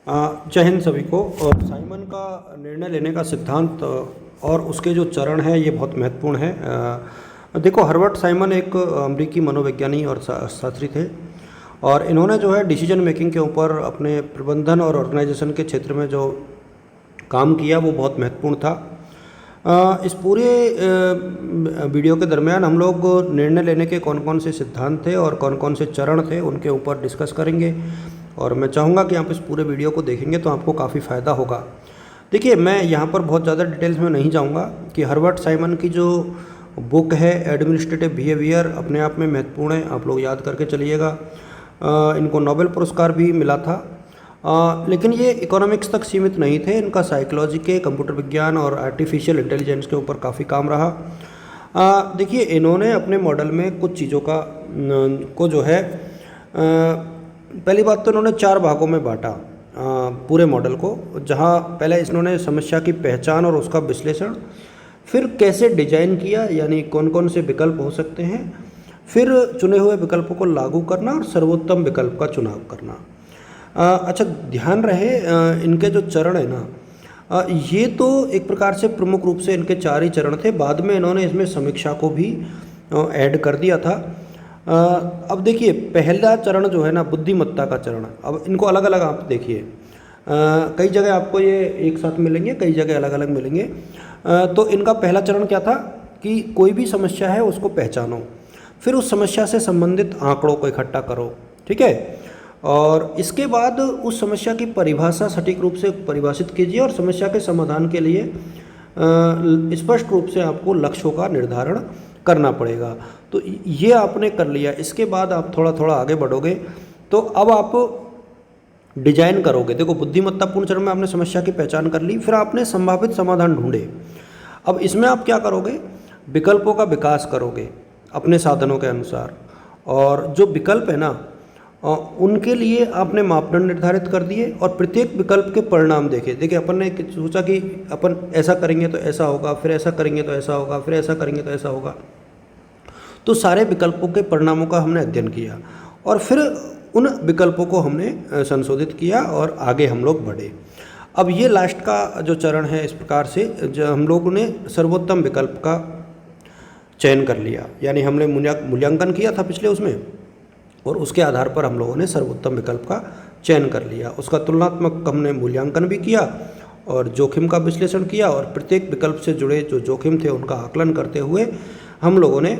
जय हिंद सभी को। साइमन का निर्णय लेने का सिद्धांत और उसके जो चरण हैं ये बहुत महत्वपूर्ण है। देखो, हर्बर्ट साइमन एक अमेरिकी मनोविज्ञानी और शास्त्री थे और इन्होंने जो है डिसीजन मेकिंग के ऊपर अपने प्रबंधन और ऑर्गेनाइजेशन के क्षेत्र में जो काम किया वो बहुत महत्वपूर्ण था। इस पूरे वीडियो के दरमियान हम लोग निर्णय लेने के कौन कौन से सिद्धांत थे और कौन कौन से चरण थे उनके ऊपर डिस्कस करेंगे और मैं चाहूँगा कि आप इस पूरे वीडियो को देखेंगे तो आपको काफ़ी फ़ायदा होगा। देखिए, मैं यहाँ पर बहुत ज़्यादा डिटेल्स में नहीं जाऊँगा कि हर्बर्ट साइमन की जो बुक है एडमिनिस्ट्रेटिव बिहेवियर अपने आप में महत्वपूर्ण है, आप लोग याद करके चलिएगा। इनको नोबेल पुरस्कार भी मिला था। लेकिन ये इकोनॉमिक्स तक सीमित नहीं थे, इनका साइकोलॉजी के, कंप्यूटर विज्ञान और आर्टिफिशियल इंटेलिजेंस के ऊपर काफ़ी काम रहा। देखिए, इन्होंने अपने मॉडल में कुछ चीज़ों को जो है पहली बात तो इन्होंने 4 भागों में बांटा पूरे मॉडल को, जहाँ पहले इन्होंने समस्या की पहचान और उसका विश्लेषण, फिर कैसे डिजाइन किया यानी कौन कौन से विकल्प हो सकते हैं, फिर चुने हुए विकल्पों को लागू करना और सर्वोत्तम विकल्प का चुनाव करना। अच्छा, ध्यान रहे इनके जो चरण है ना, ये तो एक प्रकार से प्रमुख रूप से इनके 4 ही चरण थे। बाद में इन्होंने इसमें समीक्षा को भी ऐड कर दिया था। अब देखिए, पहला चरण जो है ना, बुद्धिमत्ता का चरण। अब इनको अलग अलग आप देखिए, कई जगह आपको ये एक साथ मिलेंगे, कई जगह अलग अलग मिलेंगे। तो इनका पहला चरण क्या था कि कोई भी समस्या है उसको पहचानो, फिर उस समस्या से संबंधित आंकड़ों को इकट्ठा करो, ठीक है। और इसके बाद उस समस्या की परिभाषा सटीक रूप से परिभाषित कीजिए और समस्या के समाधान के लिए स्पष्ट रूप से आपको लक्ष्यों का निर्धारण करना पड़ेगा। तो ये आपने कर लिया। इसके बाद आप थोड़ा थोड़ा आगे बढ़ोगे तो अब आप डिजाइन करोगे। देखो, बुद्धिमत्तापूर्ण चरण में आपने समस्या की पहचान कर ली, फिर आपने संभावित समाधान ढूंढे। अब इसमें आप क्या करोगे, विकल्पों का विकास करोगे अपने साधनों के अनुसार, और जो विकल्प है ना उनके लिए आपने मापदंड निर्धारित कर दिए और प्रत्येक विकल्प के परिणाम देखे। देखिए, अपन ने सोचा कि अपन ऐसा करेंगे तो ऐसा होगा, फिर ऐसा करेंगे तो ऐसा होगा, फिर ऐसा करेंगे तो ऐसा होगा। तो सारे विकल्पों के परिणामों का हमने अध्ययन किया और फिर उन विकल्पों को हमने संशोधित किया और आगे हम लोग बढ़े। अब ये लास्ट का जो चरण है, इस प्रकार से जो हम लोगों ने सर्वोत्तम विकल्प का चयन कर लिया, यानी हमने मूल्यांकन किया था पिछले उसमें और उसके आधार पर हम लोगों ने सर्वोत्तम विकल्प का चयन कर लिया। उसका तुलनात्मक हमने मूल्यांकन भी किया और जोखिम का विश्लेषण किया और प्रत्येक विकल्प से जुड़े जो जोखिम थे उनका आकलन करते हुए हम लोगों ने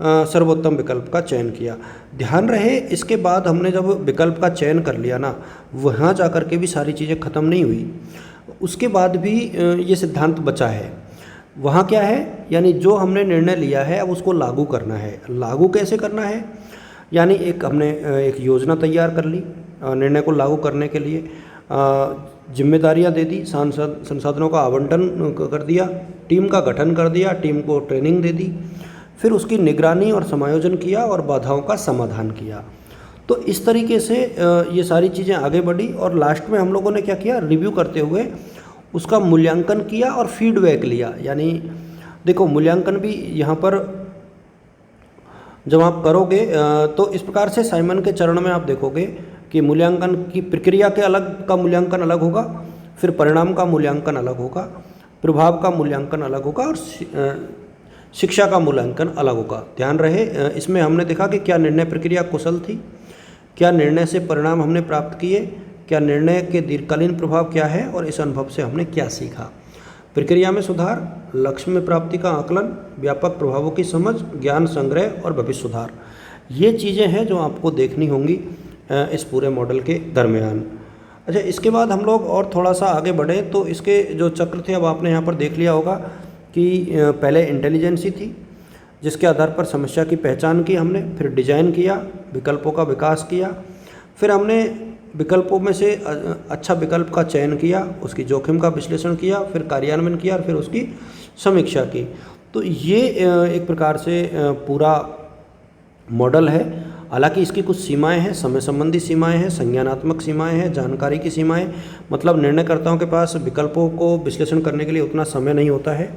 सर्वोत्तम विकल्प का चयन किया। ध्यान रहे, इसके बाद हमने जब विकल्प का चयन कर लिया ना, वहाँ जा कर के भी सारी चीज़ें ख़त्म नहीं हुई, उसके बाद भी ये सिद्धांत बचा है। वहाँ क्या है, यानी जो हमने निर्णय लिया है अब उसको लागू करना है। लागू कैसे करना है, यानी हमने एक योजना तैयार कर ली निर्णय को लागू करने के लिए, जिम्मेदारियां दे दी, संसाधनों का आवंटन कर दिया, टीम का गठन कर दिया, टीम को ट्रेनिंग दे दी, फिर उसकी निगरानी और समायोजन किया और बाधाओं का समाधान किया। तो इस तरीके से ये सारी चीज़ें आगे बढ़ी और लास्ट में हम लोगों ने क्या किया, रिव्यू करते हुए उसका मूल्यांकन किया और फीडबैक लिया। यानी देखो, मूल्यांकन भी यहाँ पर जब आप करोगे तो इस प्रकार से साइमन के चरण में आप देखोगे कि मूल्यांकन की प्रक्रिया के अलग का मूल्यांकन अलग होगा, फिर परिणाम का मूल्यांकन अलग होगा, प्रभाव का मूल्यांकन अलग होगा और शिक्षा का मूल्यांकन अलग होगा। ध्यान रहे, इसमें हमने देखा कि क्या निर्णय प्रक्रिया कुशल थी, क्या निर्णय से परिणाम हमने प्राप्त किए, क्या निर्णय के दीर्घकालीन प्रभाव क्या है और इस अनुभव से हमने क्या सीखा। प्रक्रिया में सुधार, लक्ष्य में प्राप्ति का आकलन, व्यापक प्रभावों की समझ, ज्ञान संग्रह और भविष्य सुधार, ये चीज़ें हैं जो आपको देखनी होंगी इस पूरे मॉडल के दरमियान। अच्छा, इसके बाद हम लोग और थोड़ा सा आगे बढ़े तो इसके जो चक्र थे, अब आपने यहाँ पर देख लिया होगा कि पहले इंटेलिजेंसी थी जिसके आधार पर समस्या की पहचान की हमने, फिर डिजाइन किया, विकल्पों का विकास किया, फिर हमने विकल्पों में से अच्छा विकल्प का चयन किया, उसकी जोखिम का विश्लेषण किया, फिर कार्यान्वयन किया और फिर उसकी समीक्षा की। तो ये एक प्रकार से पूरा मॉडल है। हालांकि इसकी कुछ सीमाएं हैं, समय संबंधी सीमाएं हैं, संज्ञानात्मक सीमाएं हैं, जानकारी की सीमाएं, मतलब निर्णयकर्ताओं के पास विकल्पों को विश्लेषण करने के लिए उतना समय नहीं होता है।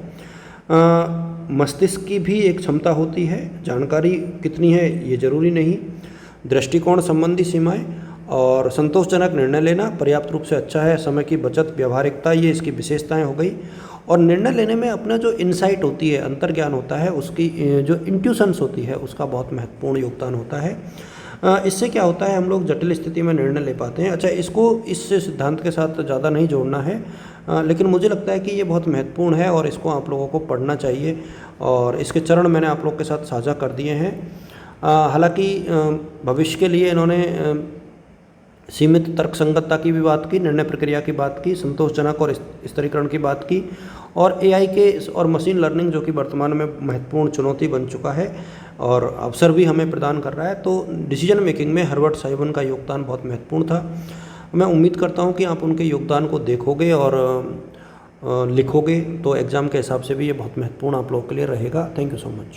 मस्तिष्क की भी एक क्षमता होती है, जानकारी कितनी है ये जरूरी नहीं, दृष्टिकोण संबंधी सीमाएं और संतोषजनक निर्णय लेना पर्याप्त रूप से अच्छा है, समय की बचत, व्यावहारिकता, ये इसकी विशेषताएं हो गई। और निर्णय लेने में अपना जो इनसाइट होती है, अंतर्ज्ञान होता है, उसकी जो इंट्यूशंस होती है, उसका बहुत महत्वपूर्ण योगदान होता है। इससे क्या होता है, हम लोग जटिल स्थिति में निर्णय ले पाते हैं। अच्छा, इसको इस सिद्धांत के साथ ज़्यादा नहीं जोड़ना है, लेकिन मुझे लगता है कि ये बहुत महत्वपूर्ण है और इसको आप लोगों को पढ़ना चाहिए। और इसके चरण मैंने आप लोग के साथ साझा कर दिए हैं। हालांकि भविष्य के लिए इन्होंने सीमित तर्कसंगतता की भी बात की, निर्णय प्रक्रिया की बात की, संतोषजनक और स्तरीकरण की बात की, और एआई के और मशीन लर्निंग जो कि वर्तमान में महत्वपूर्ण चुनौती बन चुका है और अवसर भी हमें प्रदान कर रहा है, तो डिसीजन मेकिंग में हर्बर्ट साइमन का योगदान बहुत महत्वपूर्ण था। मैं उम्मीद करता हूं कि आप उनके योगदान को देखोगे और लिखोगे, तो एग्ज़ाम के हिसाब से भी ये बहुत महत्वपूर्ण आप लोगों के लिए रहेगा। Thank you so much.